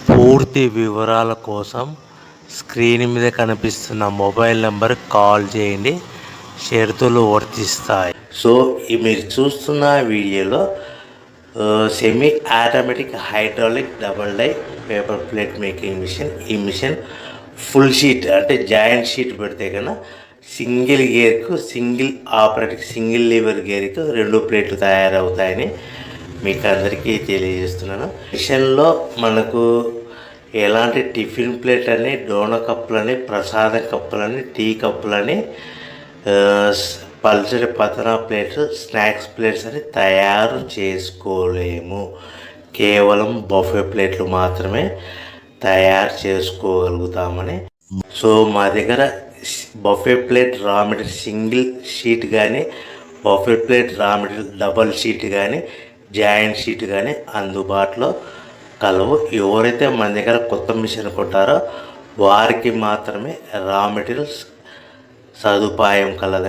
పూర్తి వివరాల కోసం స్క్రీన్ మీద కనిపిస్తున్న మొబైల్ నెంబర్కి కాల్ చేయండి. షరతులు వర్తిస్తాయి. సో మీరు చూస్తున్న వీడియోలో semi automatic hydraulic double die paper plate making machine. ఈ మిషన్ ఫుల్ షీట్ అంటే జాయింట్ షీట్ పెడితే కన్నా సింగిల్ గేర్కు సింగిల్ ఆపరేటింగ్ సింగిల్ లీవర్ గేర్కు 2 ప్లేట్లు తయారవుతాయని మీకు అందరికీ తెలియజేస్తున్నాను. మిషన్లో మనకు ఎలాంటి టిఫిన్ ప్లేట్ అని, డోన కప్పులని, ప్రసాదం కప్పులని, టీ కప్పులని, పల్చడి పతన ప్లేట్స్, స్నాక్స్ ప్లేట్స్ అని తయారు చేసుకోలేము. కేవలం బఫే ప్లేట్లు మాత్రమే తయారు చేసుకోగలుగుతామని. సో మా దగ్గర buffet plate raw material single sheet కానీ, buffet plate raw material double sheet కానీ, జాయింట్ షీట్ కానీ అందుబాటులో కలవు. ఎవరైతే మన దగ్గర కొత్త మిషన్ కొంటారో వారికి మాత్రమే రా మెటీరియల్స్ సదుపాయం కలదు.